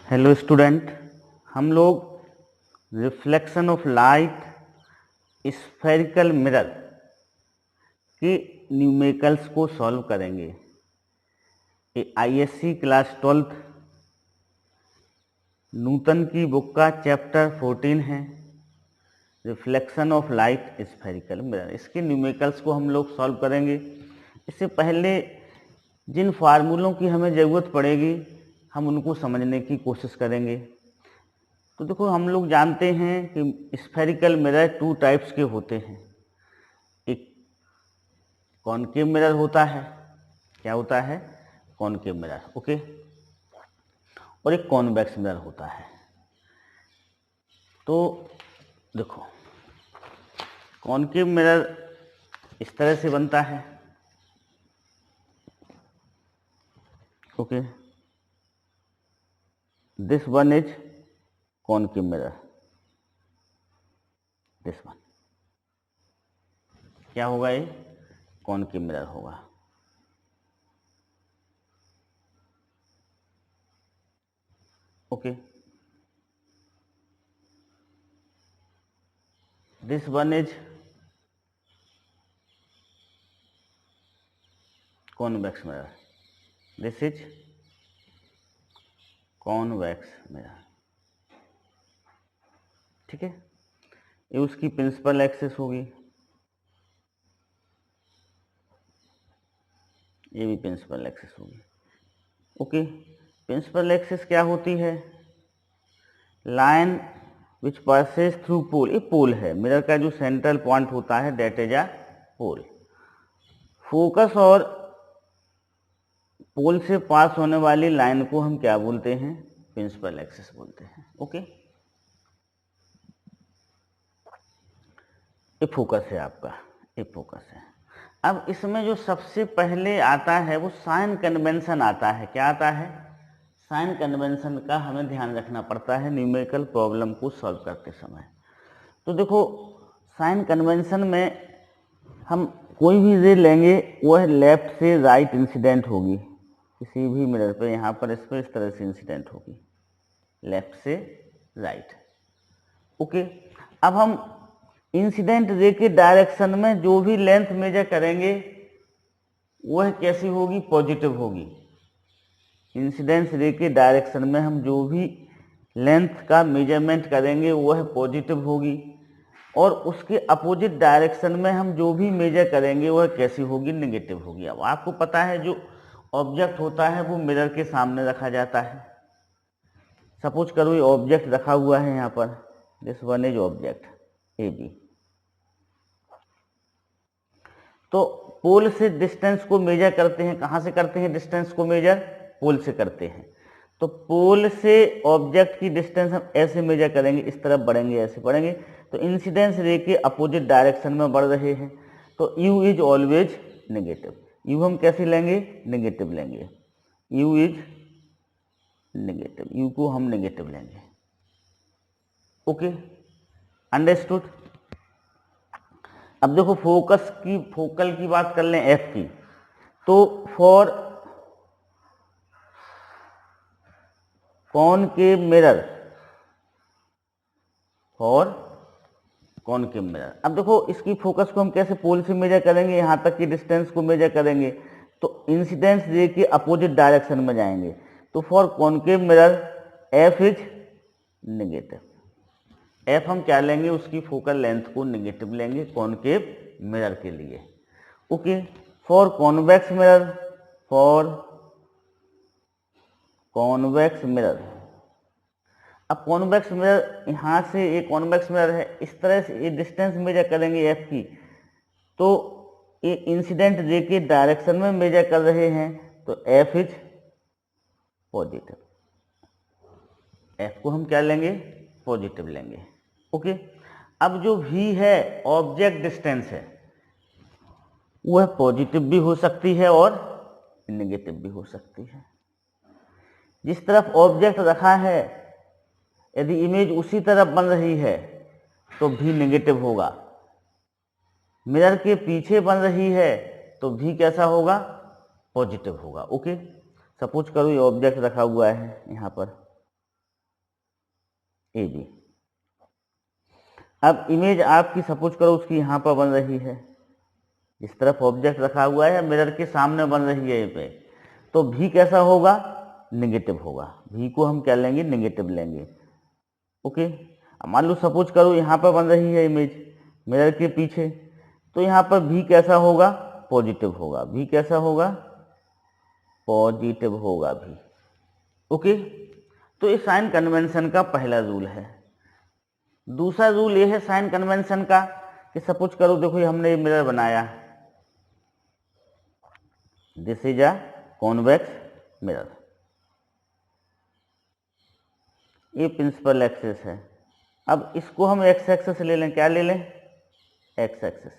Hello student, हम लोग reflection of light spherical mirror के न्यूमेरिकल्स को सॉल्व करेंगे। ये आईएससी क्लास 12 नूतन की बुक का चैप्टर 14 है, reflection of light spherical mirror. इसके न्यूमेरिकल्स को हम लोग सॉल्व करेंगे। इससे पहले जिन फार्मूलों की हमें ज़रूरत पड़ेगी हम उनको समझने की कोशिश करेंगे। तो देखो, हम लोग जानते हैं कि स्फेरिकल मिरर 2 टाइप्स के होते हैं। एक कॉनकेव मिरर होता है, क्या होता है? Concave mirror, okay. और एक कॉन्वेक्स मिरर होता है। तो देखो, कॉनकेव मिरर इस तरह से बनता है, okay. This one is concave mirror, this one क्या होगा? ये कॉनकेव मिरर होगा। Okay, this one is convex mirror, this is convex mirror, ठीक है। ये उसकी प्रिंसिपल एक्सिस होगी, ये भी प्रिंसिपल एक्सिस होगी, ओके। प्रिंसिपल एक्सिस क्या होती है? लाइन विच पासेस थ्रू पोल, ये पोल है। मिरर का जो सेंट्रल पॉइंट होता है that is a pole. Focus और पोल से पास होने वाली लाइन को हम क्या बोलते हैं? प्रिंसिपल एक्सिस बोलते हैं, ओके। ये फोकस है आपका, ये फोकस है। अब इसमें जो सबसे पहले आता है वो साइन कन्वेंशन आता है। क्या आता है? साइन कन्वेंशन का हमें ध्यान रखना पड़ता है न्यूमेरिकल प्रॉब्लम को सॉल्व करते समय। तो देखो, साइन कन्वेंशन में हम कोई भी रे लेंगे वह लेफ्ट से राइट इंसिडेंट होगी। किसी भी मिरर पे यहाँ पर इस पर इस तरह से इंसिडेंट होगी, लेफ्ट से राइट, ओके। अब हम इंसिडेंट रे के डायरेक्शन में जो भी लेंथ मेजर करेंगे वह कैसी होगी? पॉजिटिव होगी। इंसिडेंस रे के डायरेक्शन में हम जो भी लेंथ का मेजरमेंट करेंगे वह पॉजिटिव होगी, और उसके अपोजिट डायरेक्शन में हम जो भी मेजर करेंगे वह कैसी होगी? नेगेटिव होगी। अब आपको पता है जो ऑब्जेक्ट होता है वो मिरर के सामने रखा जाता है। सपोज करो ये ऑब्जेक्ट रखा हुआ है यहाँ पर, this one is object A B. तो पोल से डिस्टेंस को मेजर करते हैं। कहाँ से करते हैं डिस्टेंस को मेजर? पोल से करते हैं। तो पोल से ऑब्जेक्ट की डिस्टेंस हम ऐसे मेजर करेंगे, इस तरफ बढ़ेंगे, ऐसे बढ़ेंगे। तो इंसिडेंस रे के अपोजिट डायरेक्शन में बढ़ रहे हैं, तो you is always negative. You हम कैसे लेंगे? नेगेटिव लेंगे। यू इज नेगेटिव, यू को हम नेगेटिव लेंगे, ओके। अंडरस्टूड? अब देखो, फोकल की बात कर लें, एफ की। तो for concave mirror, for concave mirror, अब देखो इसकी फोकस को हम कैसे पोल से मेजर करेंगे? यहां तक की डिस्टेंस को मेजर करेंगे तो इंसिडेंस रे के अपोजिट डायरेक्शन में जाएंगे। तो for concave mirror F is negative. F हम क्या लेंगे? उसकी फोकल लेंथ को नेगेटिव लेंगे कॉनकेव मिरर के लिए, okay. For convex mirror, for convex mirror, अब कॉन्वेक्स मिरर यहाँ से, ये कॉन्वेक्स मिरर है, इस तरह से ये डिस्टेंस मेजर करेंगे एफ की, तो ये इंसिडेंट रे के डायरेक्शन में मेजर कर रहे हैं, तो एफ इज पॉजिटिव। एफ को हम क्या लेंगे? पॉजिटिव लेंगे, ओके। अब जो v है ऑब्जेक्ट डिस्टेंस है, वह पॉजिटिव भी हो सकती है और नेगेटिव भी हो सकती है। जिस तरफ ऑब्जेक्ट रखा है यदि इमेज उसी तरफ बन रही है तो भी नेगेटिव होगा। मिरर के पीछे बन रही है तो भी कैसा होगा? पॉजिटिव होगा, ओके। सपोज करो ये ऑब्जेक्ट रखा हुआ है यहाँ पर, ए बी। अब इमेज आपकी सपोज करो उसकी यहाँ पर बन रही है, इस तरफ ऑब्जेक्ट रखा हुआ है, मिरर के सामने बन रही है ये पे, तो भी कैसा होगा, नेगेटिव होगा। भी को हम क्या लेंगे, नेगेटिव लेंगे। ओके, मान लो सपोज करो यहाँ पर बन रही है इमेज मिरर के पीछे, तो यहाँ पर भी कैसा होगा, पॉजिटिव होगा। भी कैसा होगा, पॉजिटिव होगा भी। ओके, तो ये साइन कन्वेंशन का पहला रूल है। दूसरा रूल ये है साइन कन्वेंशन का कि सपोज करो देखो ये हमने मिरर बनाया, this is a convex mirror, ये प्रिंसिपल एक्सिस है। अब इसको हम एक्स एक्सिस ले लें, क्या ले लें, एक्स एक्सिस।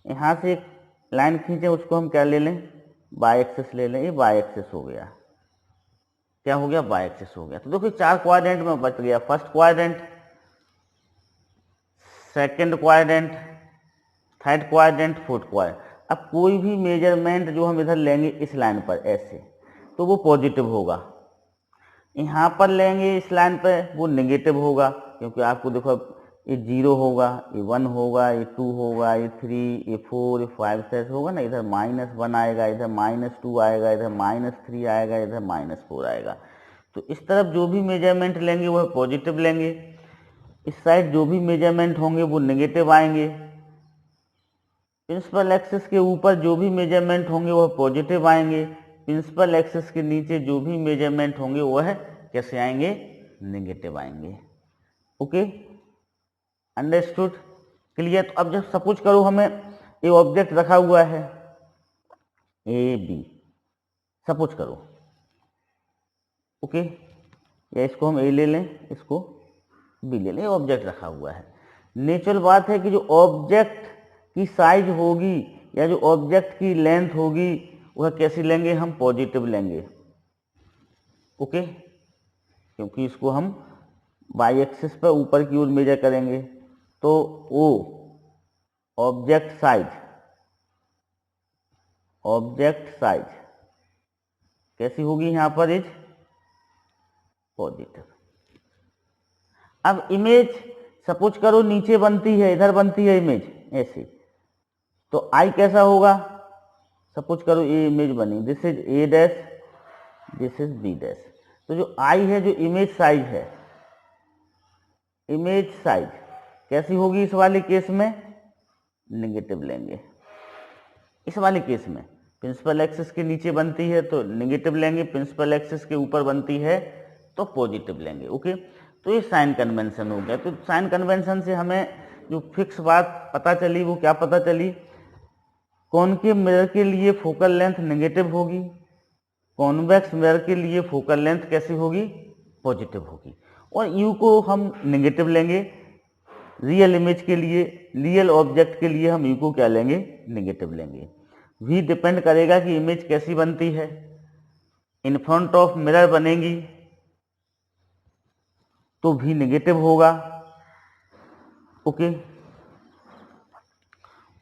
यहाँ से एक लाइन खींचे, उसको हम क्या ले लें, वाई एक्सिस ले लें। ये वाई एक्सिस हो गया, क्या हो गया, वाई एक्सिस हो गया। तो देखो 4 क्वाड्रेंट में बच गया, first quadrant, second quadrant, third quadrant, fourth quadrant. अब कोई भी मेजरमेंट जो हम इधर लेंगे इस लाइन पर ऐसे, तो वो पॉजिटिव होगा। यहाँ पर लेंगे इस लाइन पर, वो नेगेटिव होगा, क्योंकि आपको देखो ये 0 होगा, ये 1 होगा, ये 2 होगा, ये 3, ये 4, ये 5 से होगा ना। इधर -1 आएगा, इधर -2 आएगा, इधर -3 आएगा, इधर -4 आएगा। तो इस तरफ जो भी मेजरमेंट लेंगे वह पॉजिटिव लेंगे, इस साइड जो भी मेजरमेंट होंगे वो नेगेटिव आएंगे। प्रिंसिपल एक्सिस के ऊपर जो भी मेजरमेंट होंगे वह पॉजिटिव आएंगे, प्रिंसिपल एक्सिस के नीचे जो भी मेजरमेंट होंगे वह कैसे आएंगे, नेगेटिव आएंगे। Okay, understood, clear. तो अब जब सपोज करो हमें ये ऑब्जेक्ट रखा हुआ है ए बी, सपोज करो, ओके, या इसको हम ए ले लें, इसको बी ले लें, ऑब्जेक्ट रखा हुआ है। नेचुरल बात है कि जो ऑब्जेक्ट की साइज होगी या जो ऑब्जेक्ट की लेंथ होगी वह कैसी लेंगे, हम पॉजिटिव लेंगे। ओके, क्योंकि इसको हम वाई एक्सिस पर ऊपर की ओर मेजर करेंगे, तो ओ ऑब्जेक्ट साइज कैसी होगी, यहां पर इज पॉजिटिव। अब इमेज सपोज करो नीचे बनती है, इधर बनती है इमेज ऐसे, तो आई कैसा होगा, सपोज करो ये इमेज बनी, this is A dash, this is B dash. तो जो आई है, जो इमेज साइज है, इमेज साइज कैसी होगी इस वाले केस में, नेगेटिव लेंगे। इस वाले केस में प्रिंसिपल एक्सिस के नीचे बनती है तो नेगेटिव लेंगे, प्रिंसिपल एक्सिस के ऊपर बनती है तो पॉजिटिव लेंगे। ओके, तो ये साइन कन्वेंशन हो गया। तो साइन कन्वेंशन से हमें जो फिक्स बात पता चली वो क्या पता चली, कॉनकेव मिरर के लिए फोकल लेंथ नेगेटिव होगी, कॉन्वेक्स मिरर के लिए फोकल लेंथ कैसी होगी, पॉजिटिव होगी। और यू को हम नेगेटिव लेंगे, रियल इमेज के लिए, रियल ऑब्जेक्ट के लिए हम यू को क्या लेंगे, नेगेटिव लेंगे। वी डिपेंड करेगा कि इमेज कैसी बनती है, इन फ्रंट ऑफ मिरर बनेगी तो भी नेगेटिव होगा। ओके,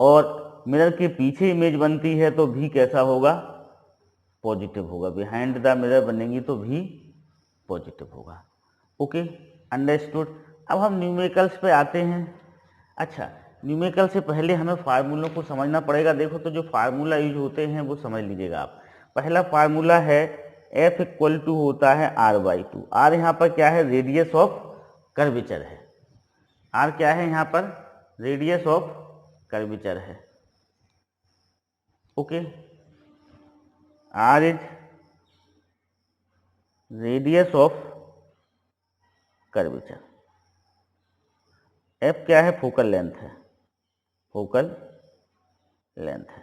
और मिरर के पीछे इमेज बनती है तो भी कैसा होगा, पॉजिटिव होगा। बिहाइंड द मिरर बनेगी तो भी पॉजिटिव होगा। Okay, understood. अब हम न्यूमेरिकल्स पे आते हैं। अच्छा, न्यूमेरिकल से पहले हमें फार्मूलों को समझना पड़ेगा। देखो तो जो फार्मूला यूज होते हैं वो समझ लीजिएगा आप। पहला फार्मूला है F इक्वल टू होता है R/2। R यहाँ पर क्या है, रेडियस ऑफ कर्वेचर है। R क्या है यहाँ पर, रेडियस ऑफ कर्वेचर है। Okay, R is radius of curvature. F क्या है, फोकल लेंथ है, फोकल लेंथ है।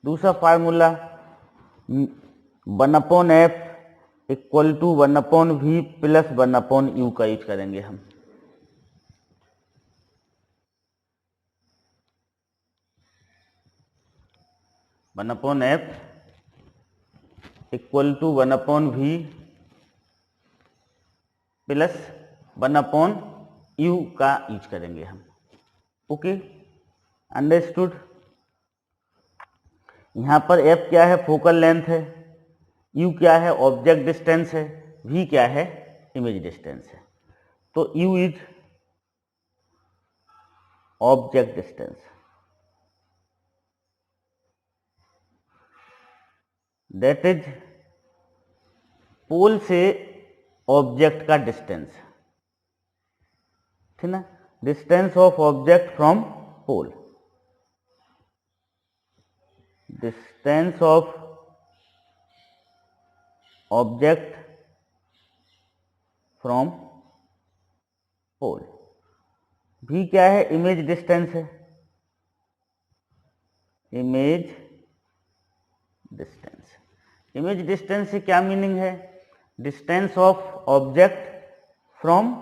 दूसरा formula 1/f equal to 1/v plus 1/u का यूज करेंगे हम। One upon f equal to 1/v plus 1/u का यूज करेंगे हम। Okay, understood. यहाँ पर f क्या है, फोकल लेंथ है, u क्या है, ऑब्जेक्ट डिस्टेंस है, v क्या है, इमेज डिस्टेंस है। तो u is object distance, that is pole से ऑब्जेक्ट का डिस्टेंस, ठीक ना, distance of object from pole, distance of object from pole. भी क्या है, इमेज डिस्टेंस है, इमेज डिस्टेंस। इमेज डिस्टेंस से क्या मीनिंग है, डिस्टेंस ऑफ ऑब्जेक्ट फ्रॉम,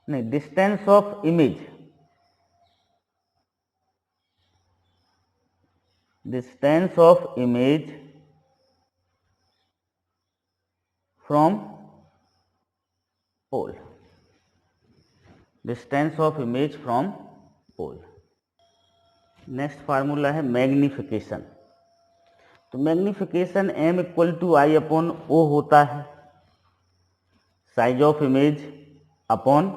नहीं, distance of image, distance of image from pole, distance of image from pole. Next formula है magnification. तो magnification m equal to I upon ओ होता है, size of image upon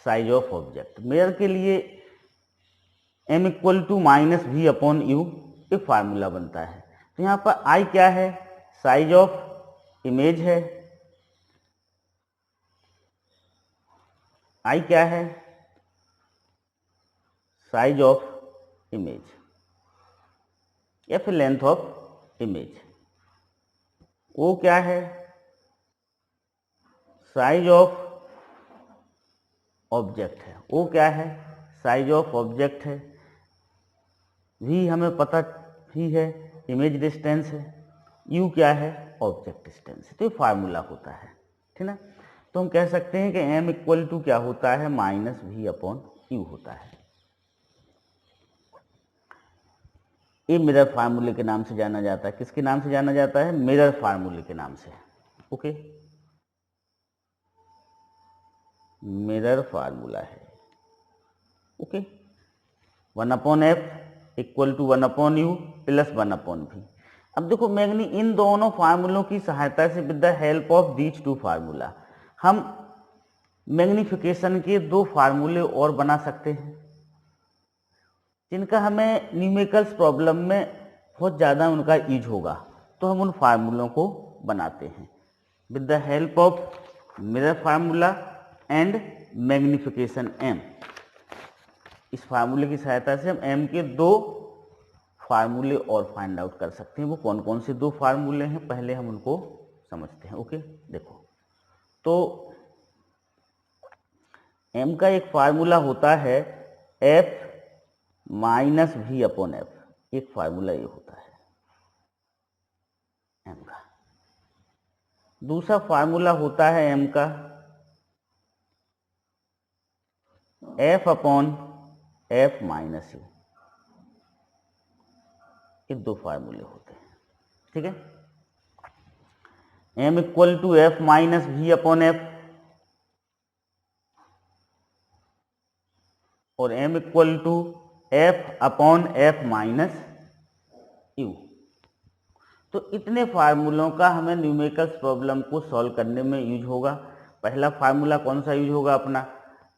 size of object. Mirror के लिए m equal to minus v upon u एक formula बनता है। तो यहाँ पर I क्या है, साइज ऑफ इमेज है, I क्या है, साइज ऑफ इमेज या फिर लेंथ ऑफ इमेज। O क्या है, साइज ऑफ ऑब्जेक्ट है, O क्या है, साइज ऑफ ऑब्जेक्ट है। V हमें पता ही है, इमेज डिस्टेंस है। U क्या है, ऑब्जेक्ट डिस्टेंस है। तो ये फार्मूला होता है, ठीक ना। तो हम कह सकते हैं कि m इक्वल टू क्या होता है, माइनस वी अपॉन यू होता है। ये मिरर फार्मूले के नाम से जाना जाता है। किसके नाम से जाना जाता है, मिरर फार्मूले के नाम से। ओके, मिरर फार्मूला है। Okay, 1/f equal to 1/u plus 1/v। अब देखो मैग्नी इन दोनों फार्मूलों की सहायता से with the help of these two formula हम मैग्निफिकेशन के दो फार्मूले और बना सकते हैं, जिनका हमें न्यूमेरिकल्स प्रॉब्लम में बहुत ज़्यादा उनका यूज होगा। तो हम उन फार्मूलों को बनाते हैं with the help of mirror formula and magnification m। इस फार्मूले की सहायता से हम m के दो फार्मूले और फाइंड आउट कर सकते हैं। वो कौन कौन से दो फार्मूले हैं, पहले हम उनको समझते हैं। ओके, देखो, तो m का एक फार्मूला होता है f minus v upon f, एक फार्मूला ये होता है m का। दूसरा फार्मूला होता है m का f upon f minus you. ये दो फार्मूले होते हैं, ठीक है। m equal to f minus v upon f और m equal to f upon f minus u. तो इतने फार्मूलों का हमें न्यूमेरिकल्स प्रॉब्लम को सॉल्व करने में यूज होगा। पहला फार्मूला कौन सा यूज होगा अपना,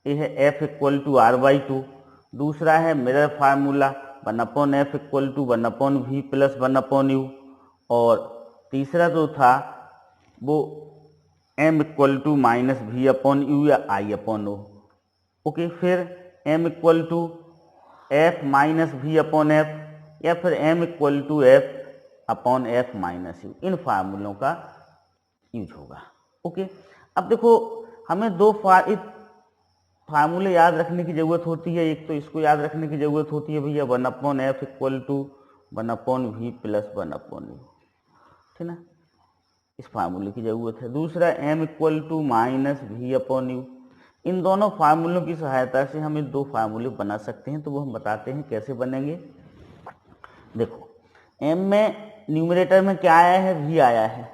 ये है f इक्वल टू r/2। दूसरा है mirror formula 1/f equal to 1/v plus 1/u। और तीसरा जो था वो m equal to minus v upon u या i अपॉन ओ। ओके, फिर m equal to f minus v upon f या फिर m equal to f upon f minus u. इन फार्मूलों का यूज होगा। ओके, अब देखो हमें दो फार्मूले याद रखने की जरूरत होती है। एक तो इसको याद रखने की जरूरत होती है भैया 1/f equal to 1/v plus 1/u, ठीक ना, इस फार्मूले की जरूरत है। दूसरा m equal to minus v upon u. इन दोनों फार्मूलों की सहायता से हम ये दो फार्मूले बना सकते हैं। तो वो हम बताते हैं कैसे बनेंगे। देखो m में न्यूमरेटर में क्या आया है, v आया है।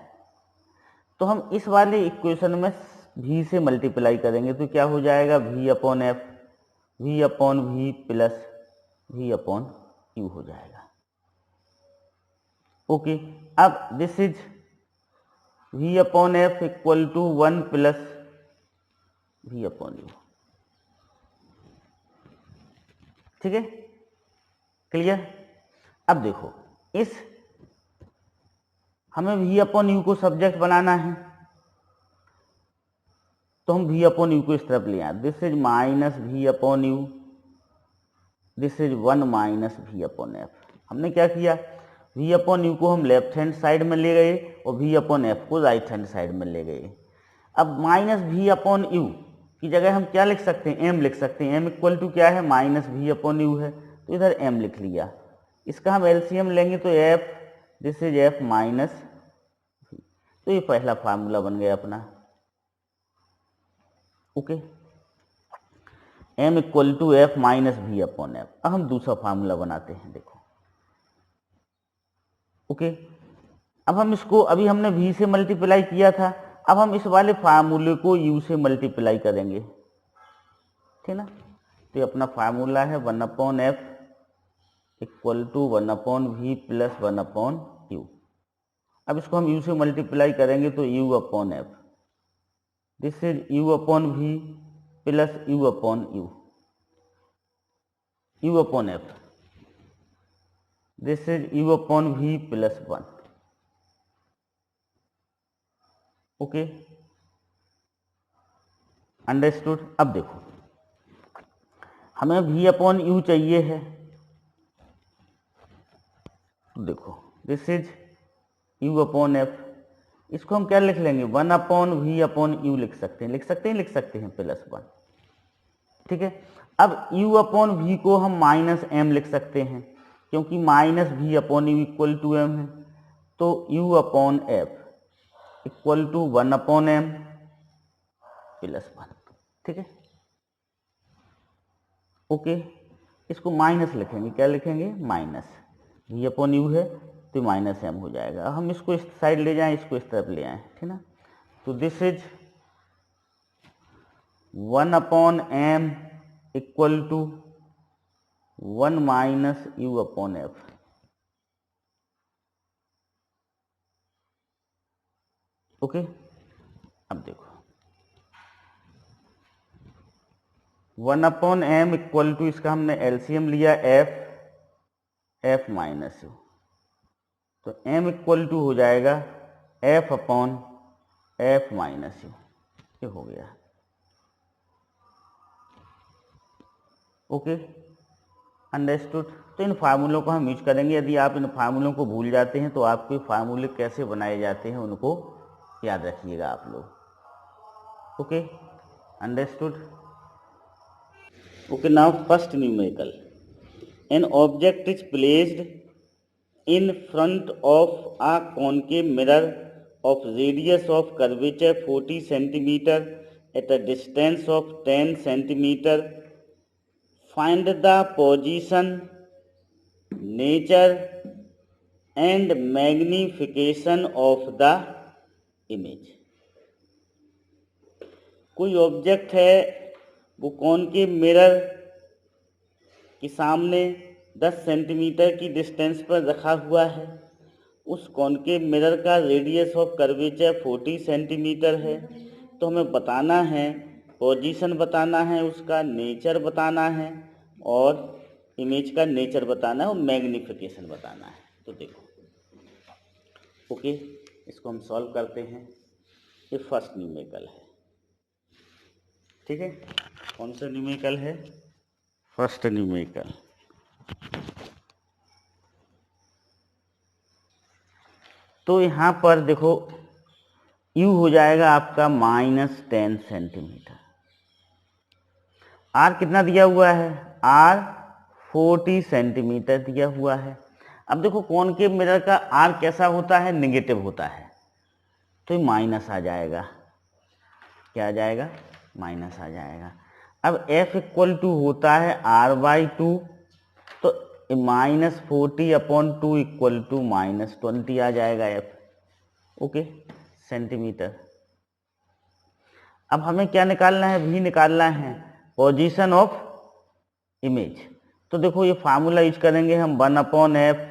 तो हम इस वाले इक्वेशन में v से मल्टीप्लाई करेंगे तो क्या हो जाएगा, v upon f, v upon v plus v upon u हो जाएगा। ओके, अब this is v upon f equal to 1 plus v upon u. ठीक है, क्लियर। अब देखो इस हमें वी अपॉन यू को सब्जेक्ट बनाना है, तो हम वी अपॉन यू को इस तरफ ले आए। This is minus v upon u, this is 1 minus v upon f. हमने क्या किया, वी अपॉन यू को हम लेफ्ट हैंड साइड में ले गए और वी अपॉन एफ को राइट हैंड साइड में ले गए। अब माइनस वी अपॉन यू की जगह हम क्या लिख सकते हैं, एम लिख सकते हैं। एम इक्वल टू क्या है, माइनस वी अपॉन यू है, तो इधर एम लिख लिया। इसका हम एलसीएम लेंगे तो f, this is f minus v, तो ये पहला फार्मूला बन गया अपना। Okay, m equal to f minus v upon f. अब हम दूसरा फार्मूला बनाते हैं, देखो। ओके, अब हम इसको, अभी हमने v से मल्टीप्लाई किया था, अब हम इस वाले फार्मूले को u से मल्टीप्लाई करेंगे, ठीक ना। तो ये अपना फार्मूला है 1 upon f equal to 1 upon v plus 1 upon u. अब इसको हम u से मल्टीप्लाई करेंगे तो u upon f, this is u upon v plus u upon u, u upon f, this is u upon v plus 1। Okay, understood. अब देखो हमें v upon you चाहिए है, तो देखो this is u upon F, इसको हम क्या लिख लेंगे, 1 अपॉन वी अपॉन यू लिख सकते हैं, लिख सकते हैं प्लस 1। ठीक है, अब u अपॉन वी को हम माइनस एम लिख सकते हैं, क्योंकि minus v upon u equal to m है, तो u upon f equal to 1 upon m plus 1। ठीक है, ओके, इसको माइनस लिखेंगे, क्या लिखेंगे, माइनस वी अपॉन यू है तो माइनस एम हो जाएगा। हम इसको इस साइड ले जाएं, इसको इस तरफ ले आएं, ठीक ना। तो this is 1 upon m equal to 1 minus u upon f. Okay, अब देखो 1 अपॉन एम इक्वल टू, इसका हमने एलसीएम लिया एफ माइनस यू, तो m इक्वल टू हो जाएगा f upon F minus you, ये हो गया। Okay, understood. तो इन फार्मूलों को हम यूज करेंगे। यदि आप इन फार्मूलों को भूल जाते हैं तो आपके फार्मूले कैसे बनाए जाते हैं उनको याद रखिएगा आप लोग। Okay, understood. Okay, now first numerical, N object is placed in front of a concave mirror of radius of curvature 40 centimeter at a distance of 10 centimeter. Find the position, nature and magnification of the image. कोई object है, वो concave mirror के सामने 10 centimetre की distance पर रखा हुआ है। उस कॉनकेव मिरर का रेडियस ऑफ कर्वेचर 40 सेंटीमीटर है। तो हमें बताना है, पोजीशन बताना है, उसका नेचर बताना है और इमेज का नेचर बताना है और मैग्नीफिकेशन बताना है। तो देखो, ओके, इसको हम सॉल्व करते हैं। ये फर्स्ट न्यूमेरिकल है, ठीक है। कौन सा न्यूमेरिकल है, फर्स्ट न्यूमेरिकल। तो यहाँ पर देखो u हो जाएगा आपका -10 सेंटीमीटर। r कितना दिया हुआ है, r 40 सेंटीमीटर दिया हुआ है। अब देखो कॉनकेव मिरर का r कैसा होता है, नेगेटिव होता है, तो ये माइनस आ जाएगा। क्या आ जाएगा, माइनस आ जाएगा। अब f इक्वल टू होता है r/2, तो -40 अपॉन 2 इक्वल टू -20 आ जाएगा f। Okay, centimetre. अब हमें क्या निकालना है, v निकालना है, पोजीशन ऑफ इमेज। तो देखो ये फार्मूला यूज करेंगे हम, 1 upon f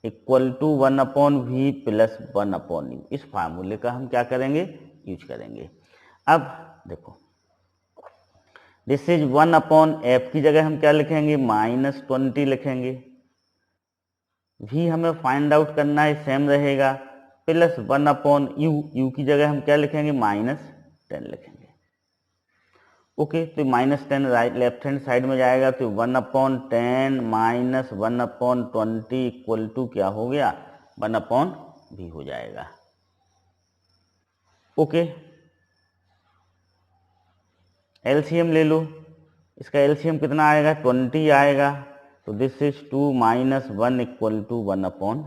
equal to 1 upon v plus 1 upon u. इस फार्मूले का हम क्या करेंगे, यूज करेंगे। अब देखो दिस इज 1/f की जगह हम क्या लिखेंगे, -20 लिखेंगे। v हमें फाइंड आउट करना है, सेम रहेगा, प्लस 1/u, u की जगह हम क्या लिखेंगे, -10 लिखेंगे। ओके, तो -10 राइट लेफ्ट हैंड साइड में जाएगा, तो 1/10 - 1/20 इक्वल टू क्या हो गया, 1/v हो जाएगा। ओके, एलसीएम ले लो, इसका एलसीएम कितना आएगा, 20 आएगा, तो this is 2 - 1 equal to 1/v।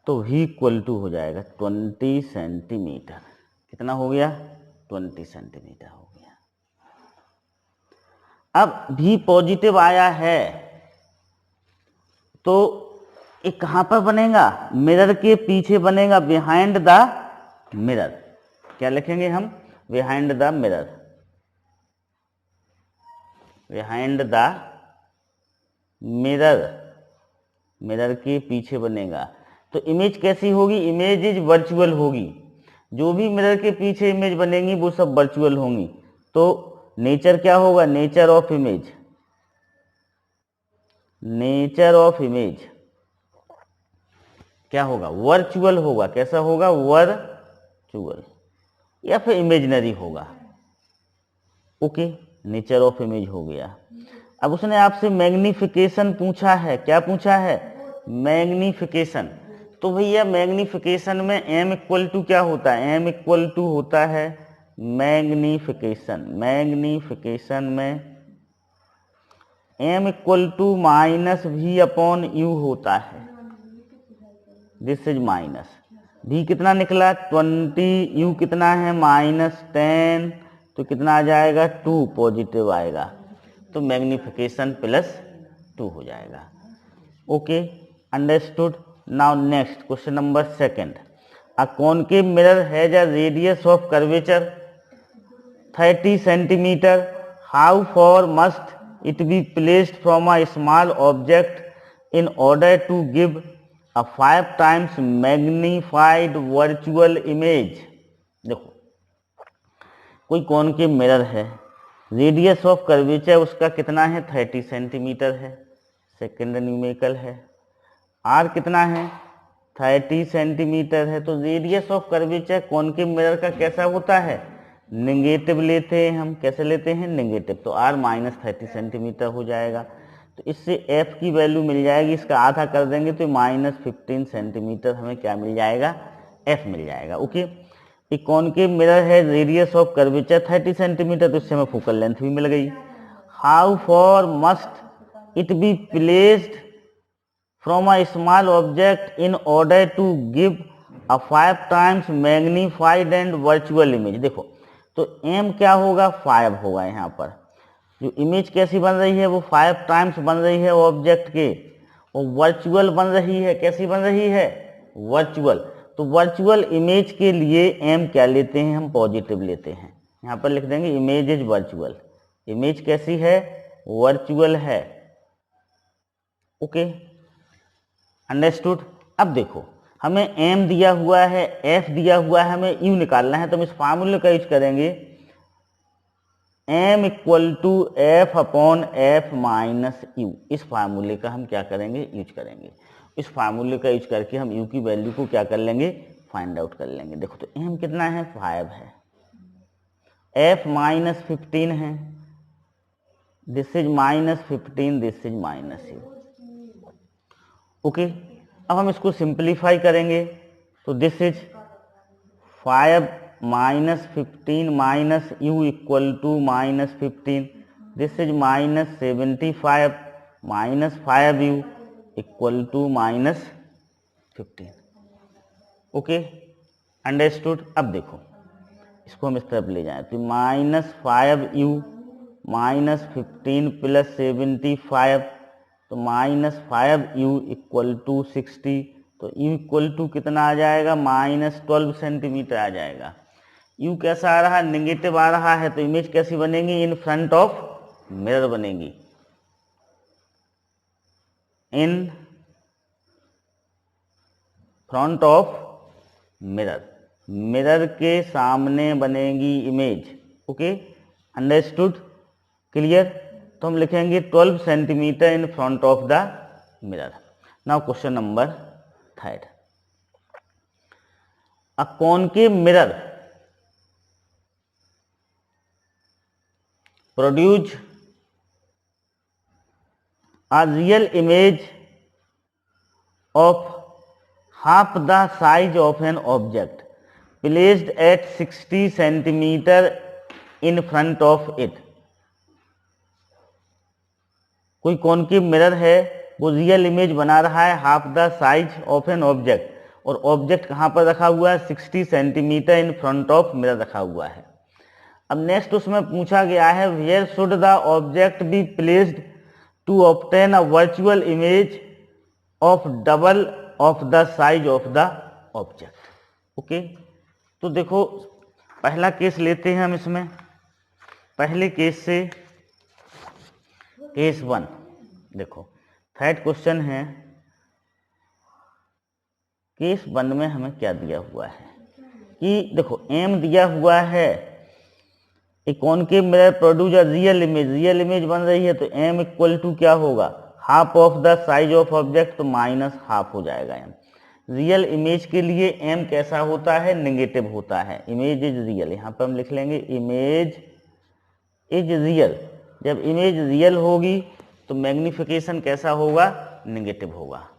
तो v इक्वल टू हो जाएगा 20 सेंटीमीटर। कितना हो गया, 20 सेंटीमीटर हो गया। अब v पॉजिटिव आया है तो ये कहाँ पर बनेगा, मिरर के पीछे बनेगा, बिहाइंड द मिरर। क्या लिखेंगे हम, behind the mirror, behind the mirror, mirror के पीछे बनेगा। तो इमेज कैसी होगी, इमेज इज वर्चुअल होगी। जो भी मिरर के पीछे इमेज बनेंगी वो सब वर्चुअल होंगी। तो नेचर क्या होगा, nature of image, nature of image क्या होगा, वर्चुअल होगा। कैसा होगा, वर्चुअल, या फिर इमेजिनरी होगा। ओके, नेचर ऑफ इमेज हो गया। अब उसने आपसे मैग्निफिकेशन पूछा है, क्या पूछा है, मैग्निफिकेशन। तो भैया मैग्निफिकेशन में m इक्वल टू क्या होता है, m इक्वल टू होता है मैग्निफिकेशन, मैग्निफिकेशन में m इक्वल टू -v/u होता है। दिस इज माइनस, v कितना निकला 20, u कितना है -10, तो कितना आ जाएगा 2 पॉजिटिव आएगा, तो मैग्निफिकेशन +2 हो जाएगा। Okay, understood. Now next question number 2। A concave mirror has a radius of curvature 30 centimetre, how far must it be placed from a small object in order to give a 5 times magnified virtual image. देखो, कोई concave mirror है, radius of curvature उसका कितना है, 30 centimetre है, second numerical है। Are कितना है, 30 सेंटीमीटर है। तो radius of curvature concave mirror का कैसा होता है, नेगेटिव लेते हैं हम। कैसे लेते हैं, नेगेटिव। तो आर -30 सेंटीमीटर हो जाएगा। तो इससे एफ की वैल्यू मिल जाएगी, इसका आधा कर देंगे तो -15 सेंटीमीटर हमें क्या मिल जाएगा, एफ मिल जाएगा। ओके, एक कॉनकेव मिरर है, रेडियस ऑफ कर्वेचर 30 सेंटीमीटर, तो इससे हमें फोकल लेंथ भी मिल गई। How far must it be placed from a small object in order to give a 5 times magnified and virtual image। देखो, तो m क्या होगा, 5 होगा। यहाँ पर जो इमेज कैसी बन रही है, वो 5 टाइम्स बन रही है ऑब्जेक्ट के, वो वर्चुअल बन रही है। कैसी बन रही है, वर्चुअल। तो वर्चुअल इमेज के लिए m क्या लेते हैं, हम पॉजिटिव लेते हैं। यहाँ पर लिख देंगे इमेज इज वर्चुअल, इमेज कैसी है, वर्चुअल है। Okay, understood. अब देखो, हमें m दिया हुआ है, f दिया हुआ है, हमें u निकालना है। तो हम इस फार्मूले का यूज करेंगे, m equal to f/f - u। इस फार्मूले का हम क्या करेंगे, यूज करेंगे। इस फार्मूले का यूज करके हम u की वैल्यू को क्या कर लेंगे, फाइंड आउट कर लेंगे। देखो, तो m कितना है, 5 है, f -15 है, this is -15, this is -u। Okay, अब हम इसको सिंप्लीफाई करेंगे। तो this is 5 -15 - u equal to -15, this is -75 -5u equal to -15। Okay, understood. अब देखो, इसको हम इस तरफ ले जाएं, तो -5u -15 + 75, तो -5u इक्वल टू 60। तो u इक्वल टू कितना आ जाएगा, -12 सेंटीमीटर आ जाएगा। u कैसा आ रहा है, नेगेटिव आ रहा है। तो इमेज कैसी बनेगी, इन फ्रंट ऑफ मिरर बनेगी, इन फ्रंट ऑफ मिरर। मिरर के सामने बनेगी इमेज। Okay, understood, clear. तो हम लिखेंगे 12 centimetre in front of the mirror. Now question number 3, a concave mirror produce a real image of half the size of an object placed at 60 centimeter in front of it। कोई concave mirror है, वो real image बना रहा है half the size of an object, और object कहाँ पर रखा हुआ है, 60 centimetre in front of mirror रखा हुआ है। अब नेक्स्ट उसमें पूछा गया है where should the object be placed to obtain a virtual image of double of the size of the object. Okay, तो देखो पहला केस लेते हैं हम इसमें। पहले केस से केस 1 देखो, थर्ड क्वेश्चन है, केस 1 में हमें क्या दिया हुआ है कि देखो एम दिया हुआ है, एक concave mirror produce a real image, real image बन रही है, तो एम इक्वल टू क्या होगा, half of the size of object, तो माइनस हाफ हो जाएगा एम। रियल इमेज के लिए एम कैसा होता है, नेगेटिव होता है। इमेज इज रियल, यहाँ पर हम लिख लेंगे इमेज इज रियल। जब इमेज रियल होगी तो मैग्निफिकेशन कैसा होगा, नेगेटिव होगा।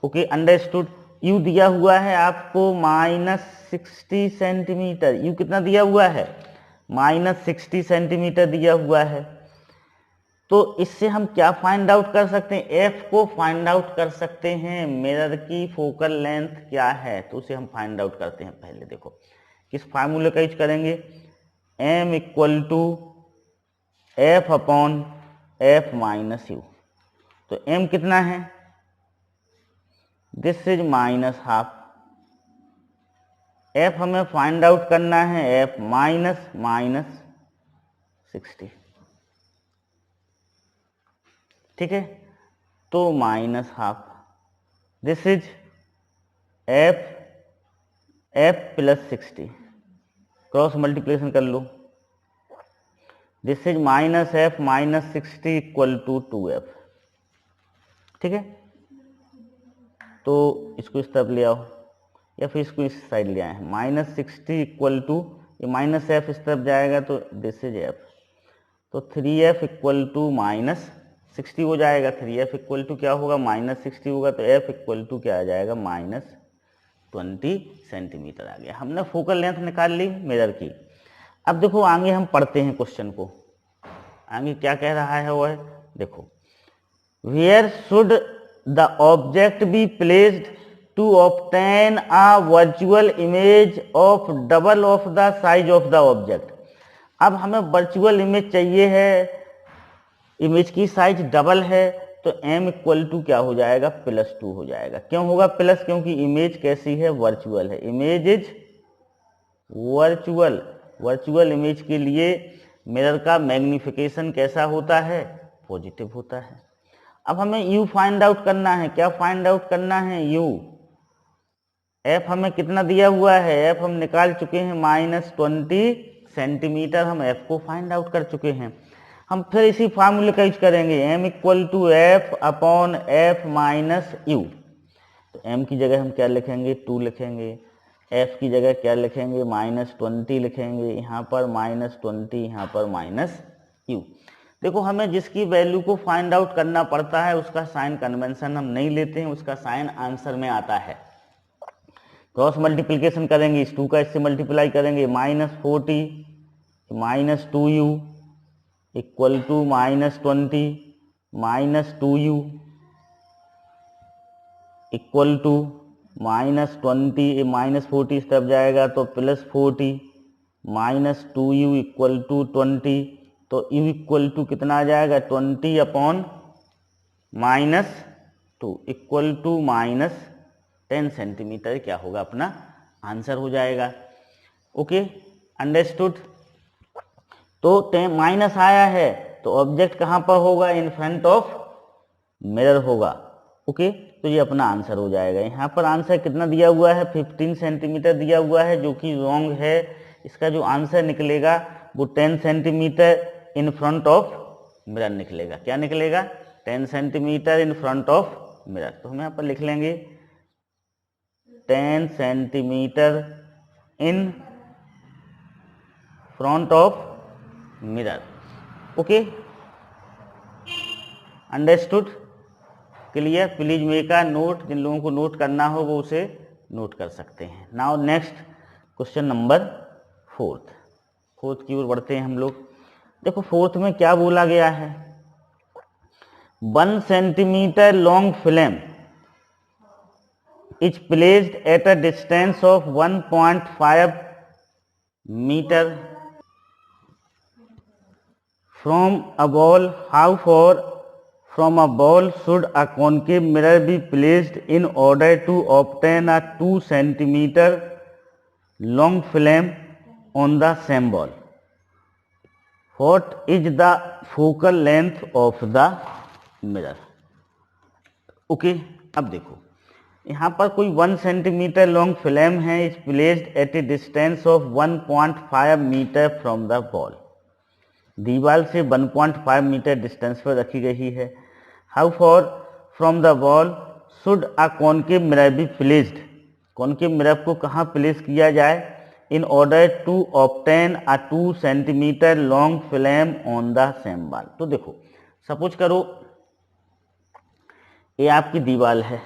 Okay, understood. यू दिया हुआ है आपको -60 सेंटीमीटर, यू कितना दिया हुआ है, -60 सेंटीमीटर दिया हुआ है। तो इससे हम क्या फाइंड आउट कर सकते हैं, एफ को फाइंड आउट कर सकते हैं, मिरर की फोकल लेंथ क्या है, तो उसे हम फाइंड आउट करते हैं। पहले देखो किस फार्मूले का यूज करेंगे, m equal to F upon F minus u. तो एम कितना है, दिस इज -हाफ। एफ हमें फाइंड आउट करना है, एफ -60, ठीक है। तो -half, this is f plus 60, cross multiplication कर लो, this is -f -60 equal to 2f, ठीक है। तो इसको इस तरफ ले आओ या फिर इसको इस साइड ले आए हैं, -60 इक्वल टू, ये -f इस तरफ जाएगा तो दिस इज f, तो 3f इक्वल टू -60 हो जाएगा। 3f इक्वल टू क्या होगा, -60 होगा, तो f इक्वल टू क्या आ जाएगा, -20 सेंटीमीटर आ गया। हमने फोकल लेंथ निकाल ली मिरर की। अब देखो आगे हम पढ़ते हैं क्वेश्चन को, आगे क्या कह रहा है वो है, देखो where should the object be placed to obtain a virtual image of double of the size of the object. अब हमें वर्चुअल इमेज चाहिए है, इमेज की साइज डबल है, तो m इक्वल टू क्या हो जाएगा, +2 हो जाएगा। क्यों होगा प्लस, क्योंकि इमेज कैसी है, वर्चुअल है। Image is virtual, virtual image के लिए मिरर का मैग्निफिकेशन कैसा होता है, पॉजिटिव होता है। अब हमें u फाइंड आउट करना है, क्या फाइंड आउट करना है, u। f हमें कितना दिया हुआ है, f हम निकाल चुके हैं -20 सेंटीमीटर, हम f को फाइंड आउट कर चुके हैं। हम फिर इसी फार्मूले का यूज करेंगे, m equal to F upon F minus u. तो m की जगह हम क्या लिखेंगे, 2 लिखेंगे, f की जगह क्या लिखेंगे, -20 लिखेंगे, यहाँ पर -20, यहाँ पर -u। देखो हमें जिसकी वैल्यू को फाइंड आउट करना पड़ता है उसका साइन कन्वेंशन हम नहीं लेते हैं, उसका साइन आंसर में आता है। क्रॉस मल्टीप्लिकेशन करेंगे, इस 2 का इससे मल्टीप्लाई करेंगे, -40 -2u equal to -20 -2u equal to -20, -40 इस तरफ जाएगा तो +40, -2u इक्वल टू 20, तो u इक्वल टू कितना आ जाएगा, 20 अपॉन -2 इक्वल टू -10 सेंटीमीटर क्या होगा, अपना आंसर हो जाएगा। Okay, understood. तो माइनस आया है तो ऑब्जेक्ट कहाँ पर होगा, इन फ्रंट ऑफ मिरर होगा। ओके, तो ये अपना आंसर हो जाएगा। यहाँ पर आंसर कितना दिया हुआ है, 15 सेंटीमीटर दिया हुआ है, जो कि रॉन्ग है। इसका जो आंसर निकलेगा वो 10 centimetre in front of mirror निकलेगा। क्या निकलेगा, 10 centimetre in front of mirror. तो हम यहाँ पर लिख लेंगे 10 centimetre in front of mirror. Okay, understood, clear. Please make a note, जिन लोगों को नोट करना हो वो उसे नोट कर सकते हैं। Now next question number fourth की ओर बढ़ते हैं हम लोग। देखो फोर्थ में क्या बोला गया है, 1 centimetre long film is placed at a distance of 1.5 metre from a wall, how far from a ball should a concave mirror be placed in order to obtain a 2 centimeter long film on the same ball? What is the focal length of the mirror? Okay, अब देखो यहाँ पर कोई 1 centimetre long film है, is placed at a distance of 1.5 metre from the wall. दीवार से 1.5 मीटर distance पर रखी गई है। How far from the wall should a concave mirror be placed, concave mirror को कहाँ प्लेस किया जाए, in order to obtain a 2 centimetre long film on the same wall. तो देखो सपोज करो ये आपकी दीवार है,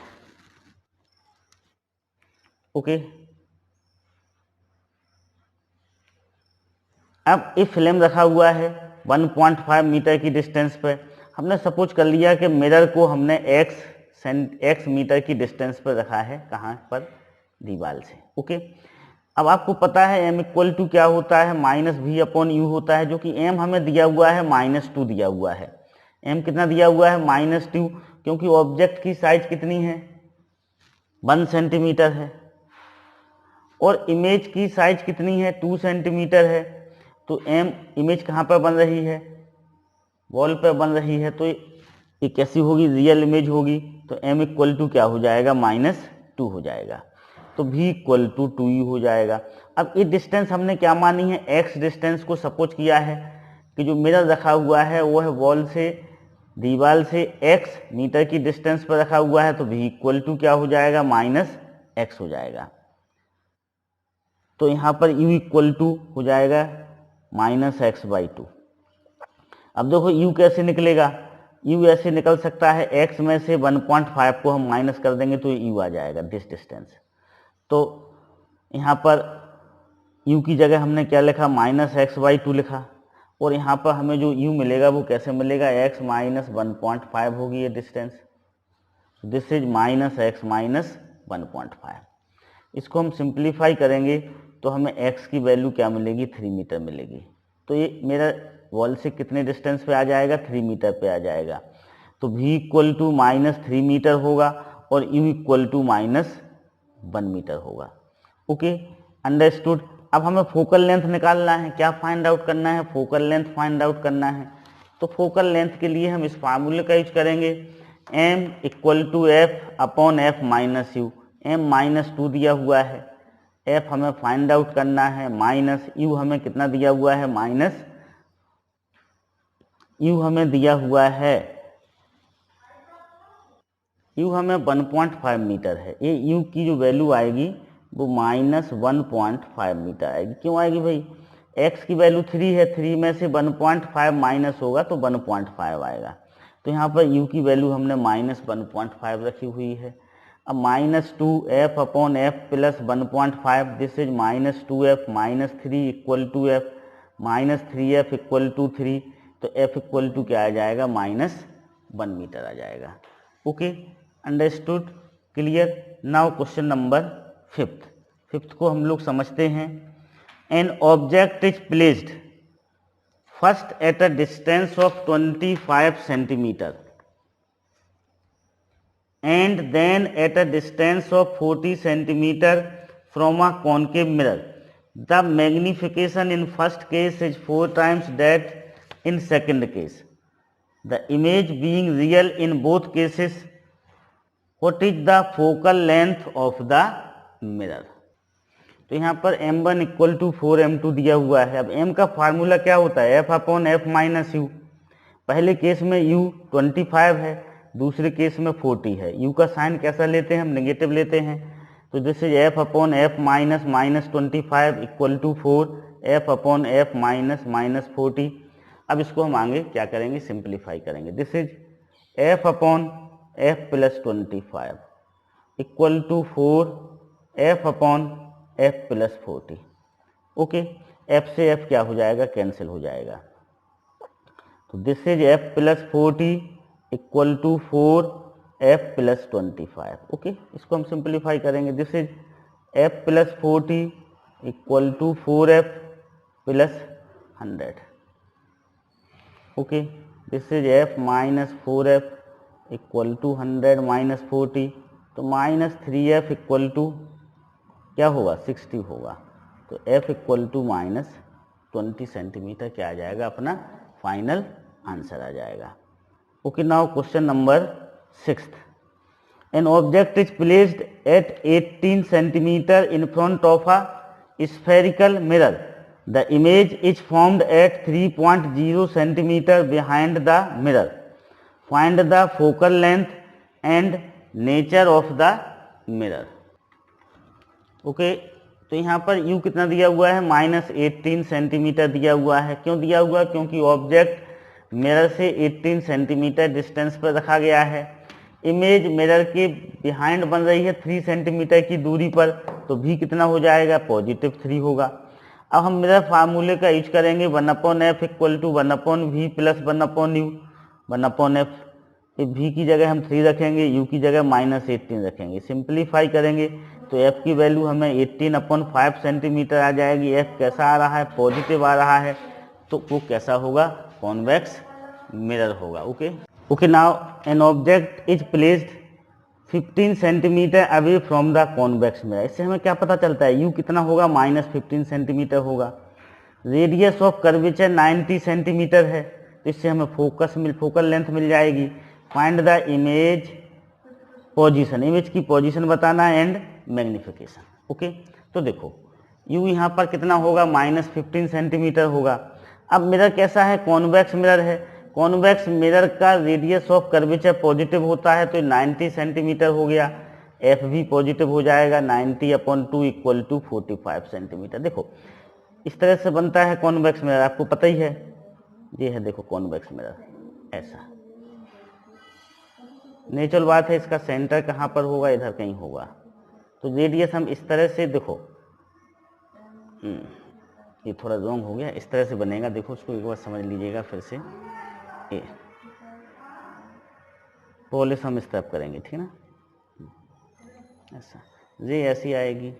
ओके। अब ये फिल्म रखा हुआ है 1.5 मीटर की डिस्टेंस पे। हमने सपोज कर लिया कि मिरर को हमने x मीटर की डिस्टेंस पर रखा है, कहाँ पर, दीवार से, ओके। अब आपको पता है m इक्वल टू क्या होता है, -v/u होता है, जो कि m हमें दिया हुआ है -2 दिया हुआ है। m कितना दिया हुआ है, -2, क्योंकि ऑब्जेक्ट की साइज कितनी है, 1 सेंटीमीटर है, और इमेज की साइज कितनी है, 2 सेंटीमीटर है। तो m इमेज कहाँ पर बन रही है, वॉल पर बन रही है, तो ये कैसी होगी, रियल इमेज होगी। तो m इक्वल टू क्या हो जाएगा, -2 हो जाएगा। तो v इक्वल टू 2u हो जाएगा। अब ये डिस्टेंस हमने क्या मानी है, x डिस्टेंस को सपोज किया है कि जो मिरर रखा हुआ है वो है वॉल से, दीवार से x मीटर की डिस्टेंस पर रखा हुआ है। तो v इक्वल टू क्या हो जाएगा, -x हो जाएगा। तो यहाँ पर u इक्वल टू हो जाएगा -x/2। अब देखो u कैसे निकलेगा, u ऐसे निकल सकता है, x में से 1.5 को हम माइनस कर देंगे तो u आ जाएगा, दिस डिस्टेंस। तो यहाँ पर u की जगह हमने क्या लिखा, -x/2 लिखा, और यहाँ पर हमें जो u मिलेगा वो कैसे मिलेगा, x - 1.5 होगी ये डिस्टेंस। This is -x - 1.5। इसको हम सिंप्लीफाई करेंगे तो हमें x की वैल्यू क्या मिलेगी, 3 मीटर मिलेगी। तो ये मेरा वॉल से कितने डिस्टेंस पे आ जाएगा, 3 मीटर पे आ जाएगा। तो v इक्वल टू -3 मीटर होगा और u इक्वल टू -1 मीटर होगा। Okay, understood. अब हमें फोकल लेंथ निकालना है, क्या फाइंड आउट करना है, फोकल लेंथ फाइंड आउट करना है। तो फोकल लेंथ के लिए हम इस फार्मूले का यूज करेंगे, m equal to f/f - u। m -2 दिया हुआ है, f हमें फाइंड आउट करना है, माइनस u हमें कितना दिया हुआ है, u हमें दिया हुआ है, u हमें 1.5 मीटर है। ये u की जो वैल्यू आएगी वो -1.5 मीटर आएगी। क्यों आएगी भाई, x की वैल्यू 3 है, 3 में से 1.5 माइनस होगा तो 1.5 आएगा। तो यहाँ पर u की वैल्यू हमने -1.5 रखी हुई है। अब -2f/f plus 1.5, this is -2f - 3 equal to f, -3f equal to 3। तो f इक्वल टू क्या आ जाएगा, -1 मीटर आ जाएगा। Okay, understood, clear. Now question number fifth को हम लोग समझते हैं। N object is placed first eight a distance of 25 centimetre and then at a distance of 40 centimeter from a concave mirror. The magnification in first case is 4 times that in second case. The image being real in both cases, what is the focal length of the mirror. तो यहाँ पर m1 equal to 4m2 दिया हुआ है। अब m का formula क्या होता है, f upon f minus you. पहले केस में u 25 है, दूसरे केस में 40 है। u का साइन कैसा लेते हैं हम, नेगेटिव लेते हैं। तो this is f upon f minus minus 25 equal to 4, f upon f minus minus 40। अब इसको हम आगे क्या करेंगे, सिंप्लीफाई करेंगे। This is f upon f plus 25 equal to 4 f upon f plus 40। Okay, f से f क्या हो जाएगा, कैंसिल हो जाएगा। तो this is f plus 40 equal to 4f plus 25। Okay, इसको हम सिंप्लीफाई करेंगे। This is f plus 40 equal to 4f plus 100। Okay, this is f minus 4f equal to 100 minus 40। तो माइनस 3f इक्वल टू क्या होगा, 60 होगा। तो f equal to minus 20 centimetre क्या आ जाएगा, अपना फाइनल आंसर आ जाएगा। Okay, now question number 6। An object is placed at 18 centimetre in front of a spherical mirror. The image is formed at 3.0 centimetre behind the mirror. Find the focal length and nature of the mirror. Okay, तो यहाँ पर u कितना दिया हुआ है, minus 18 centimetre दिया हुआ है। क्यों दिया हुआ, क्योंकि ऑब्जेक्ट मिरर से 18 सेंटीमीटर डिस्टेंस पर रखा गया है। इमेज मिरर के बिहाइंड बन रही है 3 सेंटीमीटर की दूरी पर, तो v कितना हो जाएगा, पॉजिटिव 3 होगा। अब हम मिरर फार्मूले का यूज करेंगे, 1/f equal to 1/v plus 1/u। 1/f, v की जगह हम 3 रखेंगे, u की जगह माइनस 18 रखेंगे। सिंप्लीफाई करेंगे तो f की वैल्यू हमें 18/5 सेंटीमीटर आ जाएगी। f कैसा आ रहा है, पॉजिटिव आ रहा है, तो वो कैसा होगा, कॉन्वेक्स मिरर होगा। Okay okay, now N object is placed 15 centimetre away from the convex mirror. इससे हमें क्या पता चलता है, u कितना होगा, माइनस 15 सेंटीमीटर होगा। रेडियस ऑफ कर्वेचर 90 सेंटीमीटर है, तो इससे हमें फोकल लेंथ मिल जाएगी। Find the image position, image की पोजीशन बताना है, एंड मैग्निफिकेशन। ओके, तो देखो u यहाँ पर कितना होगा, माइनस 15 सेंटीमीटर होगा। अब मिरर कैसा है, कॉन्वेक्स मिरर है। कॉन्वेक्स मिरर का रेडियस ऑफ कर्वेचर पॉजिटिव होता है, तो 90 सेंटीमीटर हो गया। f भी पॉजिटिव हो जाएगा, 90/2 इक्वल टू 45 सेंटीमीटर। देखो इस तरह से बनता है कॉन्वेक्स मिरर, आपको पता ही है। ये है देखो कॉन्वेक्स मिरर, ऐसा। नेचुरल बात है, इसका सेंटर कहाँ पर होगा, इधर कहीं होगा। तो रेडियस हम इस तरह से, देखो ये थोड़ा रॉन्ग हो गया, इस तरह से बनेगा। देखो उसको एक बार समझ लीजिएगा फिर से। ये पॉलिश हम इस तरफ करेंगे, ठीक है ना, ऐसा। ये ऐसी आएगी,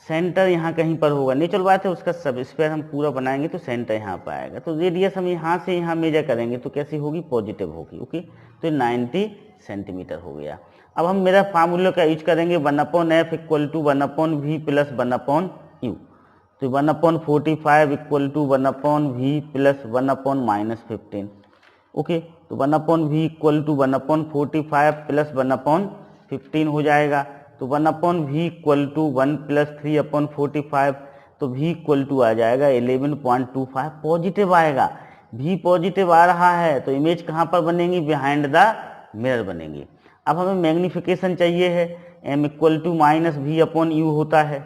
सेंटर यहाँ कहीं पर होगा। नेचुरल बात है, उसका सब स्क्वायर हम पूरा बनाएंगे तो सेंटर यहाँ पर आएगा। तो रेडियस हम यहाँ से यहाँ मेजर करेंगे तो कैसी होगी, पॉजिटिव होगी। ओके, तो 90 सेंटीमीटर हो गया। अब हम मेरा फार्मूला का यूज करेंगे, 1/f equal to 1/v plus 1/u। तो 1/45 equal to 1/v plus 1/-15। Okay, तो 1/v इक्वल टू 1/45 प्लस 1/15 हो जाएगा। तो 1/v इक्वल टू 1 प्लस 3/45, तो v इक्वल टू आ जाएगा 11.25, पॉजिटिव आएगा। v पॉजिटिव आ रहा है तो इमेज कहाँ पर बनेगी, बिहाइंड द मिरर बनेगी। अब हमें मैग्निफिकेशन चाहिए है, m equal to minus v/u होता है,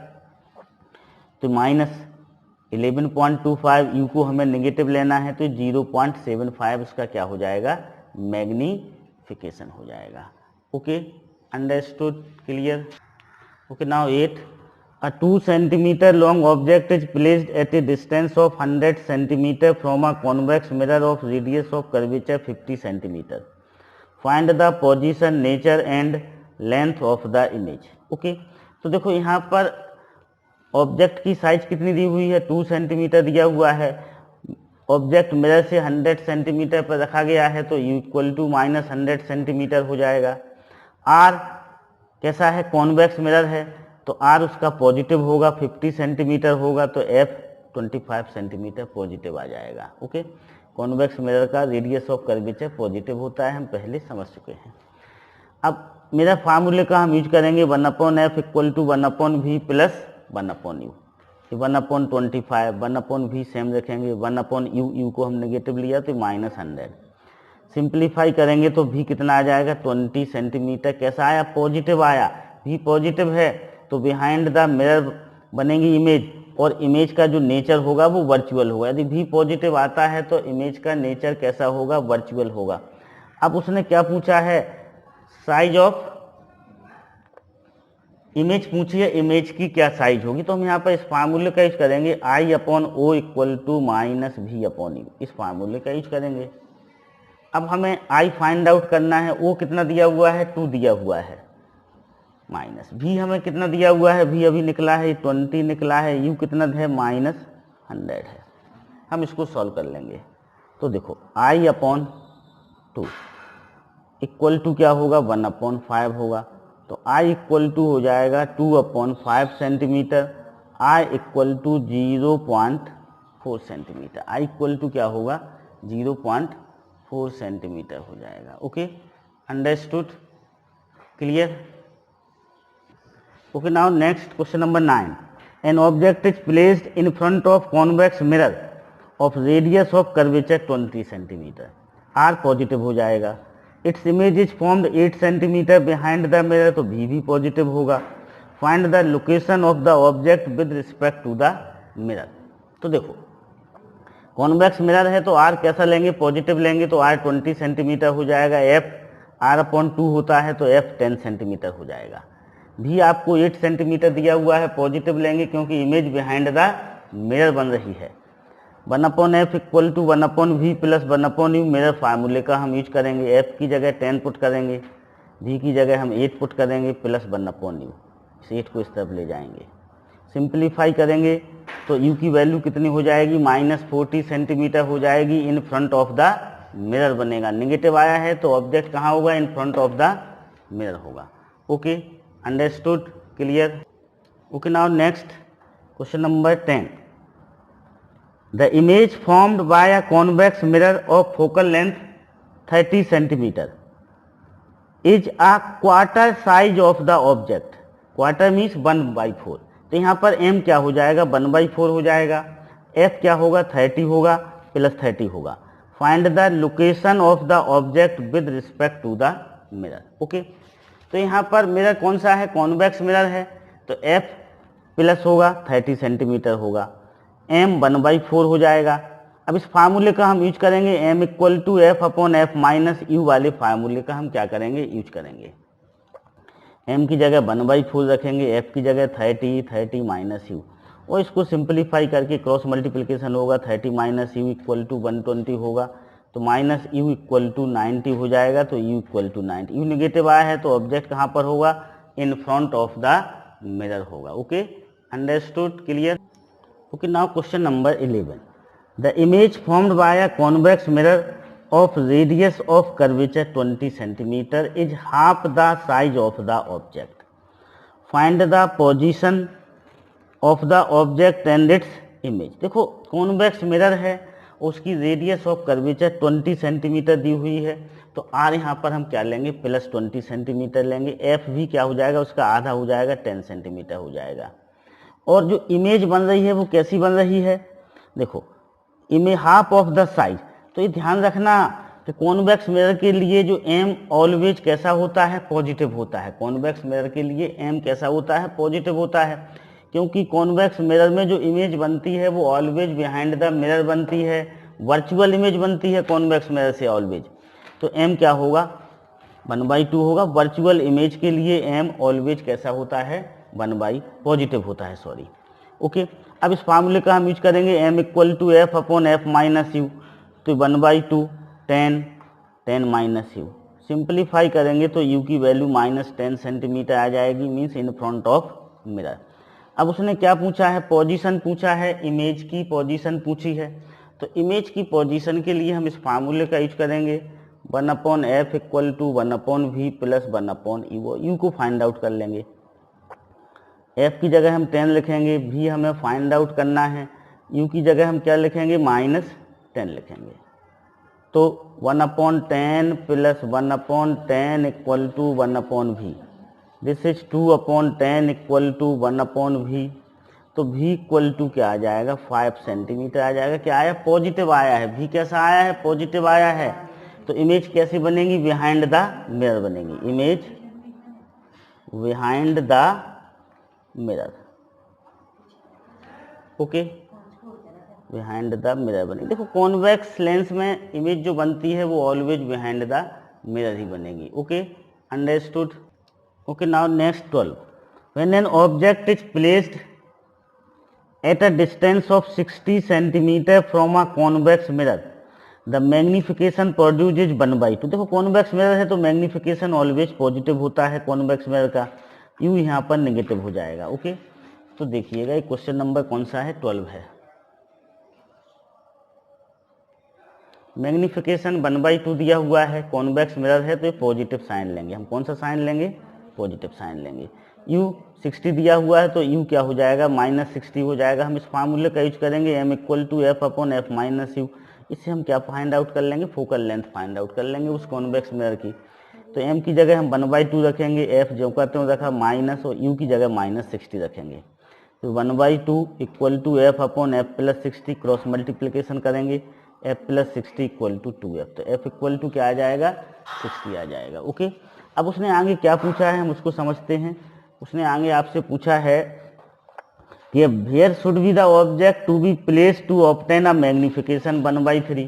तो माइनस 11.25, u को हमें नेगेटिव लेना है, तो 0.75 उसका क्या हो जाएगा, मैग्निफिकेशन हो जाएगा। Okay, understood, clear? Okay, now 8. A 2 centimeter long object is placed at a distance of 100 centimeter from a convex mirror of radius of curvature 50 centimeter. Find the position, nature and length of the image. Okay, तो देखो यहाँ पर object की size कितनी दी हुई है, 2 centimetre दिया हुआ है। ऑब्जेक्ट मिरर से 100 सेंटीमीटर पर रखा गया है, तो u equal to minus 100 centimetre हो जाएगा। r कैसा है, कॉन्वेक्स मिरर है, तो r उसका पॉजिटिव होगा, 50 सेंटीमीटर होगा, तो f 25 सेंटीमीटर पॉजिटिव आ जाएगा। ओके, कॉन्वेक्स मिरर का रेडियस ऑफ कर्वेचर पॉजिटिव होता है, हम पहले समझ चुके हैं। अब मेरा फार्मूले का हम यूज करेंगे 1/f equal to 1/v plus 1/u। 1/25 1/v same रखेंगे, 1/u, u को हम नेगेटिव लिया तो -100। सिंप्लीफाई करेंगे तो v कितना आ जाएगा 20 सेंटीमीटर। कैसा आया? पॉजिटिव आया। v पॉजिटिव है तो बिहाइंड द मिरर बनेगी इमेज, और इमेज का जो नेचर होगा वो वर्चुअल होगा। यदि v पॉजिटिव आता है तो इमेज का नेचर कैसा होगा? वर्चुअल होगा। अब उसने क्या पूछा है? साइज ऑफ इमेज पूछी है, इमेज की क्या साइज होगी। तो हम यहाँ पर इस फार्मूले का यूज करेंगे I/O इक्वल टू -v/u। इस फार्मूले का यूज करेंगे। अब हमें I फाइंड आउट करना है। O कितना दिया हुआ है? 2 दिया हुआ है, माइनस v हमें कितना दिया हुआ है? v अभी निकला है 20 निकला है, u कितना है? -100 है। हम इसको सॉल्व कर लेंगे। तो देखो I/2 इक्वल टू क्या होगा? 1/5 होगा। तो I इक्वल टू हो जाएगा 2/5 centimetre. I equal to 0.4 centimetre. I equal to क्या होगा? 0.4 सेंटीमीटर हो जाएगा। Okay, understood, clear? Okay, now next question number 9. An object is placed in front of convex mirror of radius of curvature 20 centimeter. R positive हो जाएगा। Its image is formed 8 centimeter behind the mirror, तो V भी positive होगा। Find the location of the object with respect to the mirror. तो देखो convex mirror है तो R कैसा लेंगे? पॉजिटिव लेंगे तो R 20 सेंटीमीटर हो जाएगा। F R/2 होता है तो F 10 सेंटीमीटर हो जाएगा। भी आपको 8 सेंटीमीटर दिया हुआ है, पॉजिटिव लेंगे क्योंकि इमेज बिहाइंड द मिरर बन रही है। 1/f equal to 1/v plus 1/u mirror फार्मूले का हम यूज करेंगे। f की जगह 10 पुट करेंगे, v की जगह हम 8 पुट करेंगे, प्लस 1/u। इस 8 को इस तरफ ले जाएंगे, सिंप्लीफाई करेंगे तो u की वैल्यू कितनी हो जाएगी? -40 सेंटीमीटर हो जाएगी। In front of the mirror बनेगा। नेगेटिव आया है तो ऑब्जेक्ट कहाँ होगा? In front of the mirror होगा। Okay, understood, clear? Okay, now next question number 10. The image formed by a convex mirror of focal length 30 centimeter is a quarter size of the object. Quarter means 1/4। तो यहाँ पर m क्या हो जाएगा? 1/4 हो जाएगा। f क्या होगा? 30 होगा, प्लस 30 होगा। Find the location of the object with respect to the mirror. Okay, तो यहाँ पर मिरर कौन सा है? कॉन्वेक्स मिरर है तो f प्लस होगा 30 सेंटीमीटर होगा, m 1/4 हो जाएगा। अब इस फार्मूले का हम यूज करेंगे m equal to f/f minus u वाले फार्मूले का हम क्या करेंगे? यूज करेंगे। m की जगह 1/4 रखेंगे, f की जगह 30 माइनस u, और इसको सिंप्लीफाई करके क्रॉस मल्टीप्लिकेशन होगा। 30 माइनस u इक्वल टू 120 होगा, तो माइनस u इक्वल टू 90 हो जाएगा। तो u equal to 90, u negative आया है तो ऑब्जेक्ट कहाँ पर होगा? In front of the mirror होगा। Okay, understood, clear? Okay, now question number 11. The image formed by a convex mirror of radius of curvature 20 centimetre is half the size of the object. Find the position of the object and its image. देखो convex mirror है, उसकी radius of curvature 20 centimetre दी हुई है, तो are यहाँ पर हम क्या लेंगे? प्लस 20 सेंटीमीटर लेंगे। एफ भी क्या हो जाएगा? उसका आधा हो जाएगा, 10 सेंटीमीटर हो जाएगा। और जो इमेज बन रही है वो कैसी बन रही है? देखो image half of the size. तो ये ध्यान रखना कि कॉन्वेक्स मिरर के लिए जो एम ऑलवेज कैसा होता है? पॉजिटिव होता है। कॉन्वेक्स मिरर के लिए एम कैसा होता है? पॉजिटिव होता है, क्योंकि कॉन्वेक्स मिरर में जो इमेज बनती है वो ऑलवेज बिहाइंड द मिरर बनती है, वर्चुअल इमेज बनती है कॉन्वेक्स मिरर से ऑलवेज। तो m क्या होगा? 1/2 होगा। वर्चुअल इमेज के लिए m ऑलवेज कैसा होता है? पॉजिटिव होता है, सॉरी। ओके, अब इस फार्मूले का हम यूज करेंगे m equal to f/f minus u। तो 1/2 10 माइनस u, सिंप्लीफाई करेंगे तो u की वैल्यू -10 सेंटीमीटर आ जाएगी, means in front of mirror. अब उसने क्या पूछा है? पोजीशन पूछा है, इमेज की पोजीशन पूछी है। तो इमेज की पोजीशन के लिए हम इस फार्मूले का यूज करेंगे 1/f equal to 1/v plus 1/u। u को फाइंड आउट कर लेंगे। f की जगह हम 10 लिखेंगे, v हमें फाइंड आउट करना है, u की जगह हम क्या लिखेंगे? -10 लिखेंगे। तो 1/10 plus 1/10 equal to 1/v। This is 2/10 equal to 1/v। तो v इक्वल टू क्या आ जाएगा, 5 सेंटीमीटर आ जाएगा। क्या आया, पॉजिटिव आया है। v कैसा आया है, पॉजिटिव आया है। तो इमेज कैसी बनेगी, बिहाइंड द मिरर बनेगी। Image behind the mirror, okay, behind the mirror बनेगी। देखो कॉन्वेक्स लेंस में इमेज जो बनती है वो ऑलवेज बिहाइंड द मिरर ही बनेगी। Okay, understood. Okay, now next 12, when an object is placed at a distance of 60 centimeter from a convex mirror, the magnification produced is 1/2। देखो convex mirror है तो magnification always positive होता है convex mirror का, you यहाँ पर negative हो जाएगा। ओके, तो देखिएगा ये क्वेश्चन नंबर कौन सा है, 12 है। मैग्निफिकेशन 1/2 दिया हुआ है, कॉन्वेक्स मिरर है तो ये पॉजिटिव साइन लेंगे हम। कौन सा साइन लेंगे, पॉजिटिव साइन लेंगे। u 60 दिया हुआ है तो u क्या हो जाएगा, -60 हो जाएगा। हम इस फार्मूले का यूज करेंगे, m equal to F upon F minus U. इससे हम क्या फाइंड आउट कर लेंगे, फोकल लेंथ फाइंड आउट कर लेंगे उस कॉन्वेक्स मिरर की। तो m की जगह हम 1/2 रखेंगे, f जो करते हो रखा माइनस, और u की जगह -60 रखेंगे। तो 1/2 equal to F upon F plus 60, cross multiplication करेंगे, f plus 60 equal to 2f। तो f इक्वल टू क्या आ जाएगा, 60 आ जाएगा। ओके, अब उसने आगे क्या पूछा है हम उसको समझते हैं। उसने आगे आपसे पूछा है कि where should be the object to be place to obtain a magnification 1/3।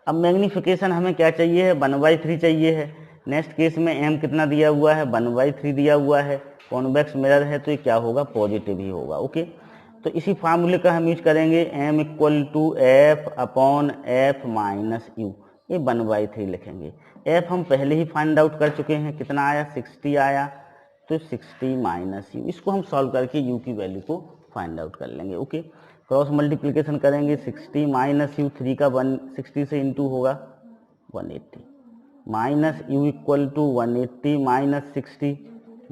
अब मैग्निफिकेशन हमें क्या चाहिए है, 1/3 चाहिए है। नेक्स्ट केस में m कितना दिया हुआ है, 1/3 दिया हुआ है। कॉन्वेक्स मिरर है तो ये क्या होगा, पॉजिटिव ही होगा। ओके, तो इसी फार्मूले का हम यूज करेंगे, m equal to F upon F minus you. ये 1/3 लिखेंगे। f हम पहले ही फाइंड आउट कर चुके हैं, कितना आया, 60 आया। तो 60 माइनस यू, इसको हम सॉल्व करके u की वैल्यू को फाइंड आउट कर लेंगे। ओके, क्रॉस मल्टीप्लिकेशन करेंगे, 60 माइनस यू, 3 का 160 से इंटू होगा 180, minus U equal to 180 minus 60,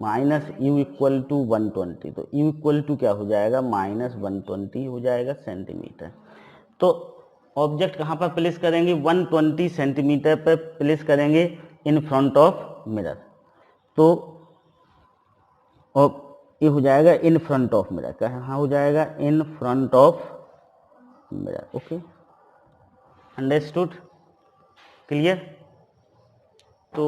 minus U equal to 120। तो यू इक्वल टू क्या हो जाएगा, -120 हो जाएगा सेंटीमीटर। तो ऑब्जेक्ट कहाँ पर प्लेस करेंगे, 120 सेंटीमीटर पर प्लेस करेंगे इन फ्रंट ऑफ मिरर। तो और ये हो जाएगा इन फ्रंट ऑफ मिरर, कहाँ हो जाएगा, इन front of mirror. Okay, understood, clear. तो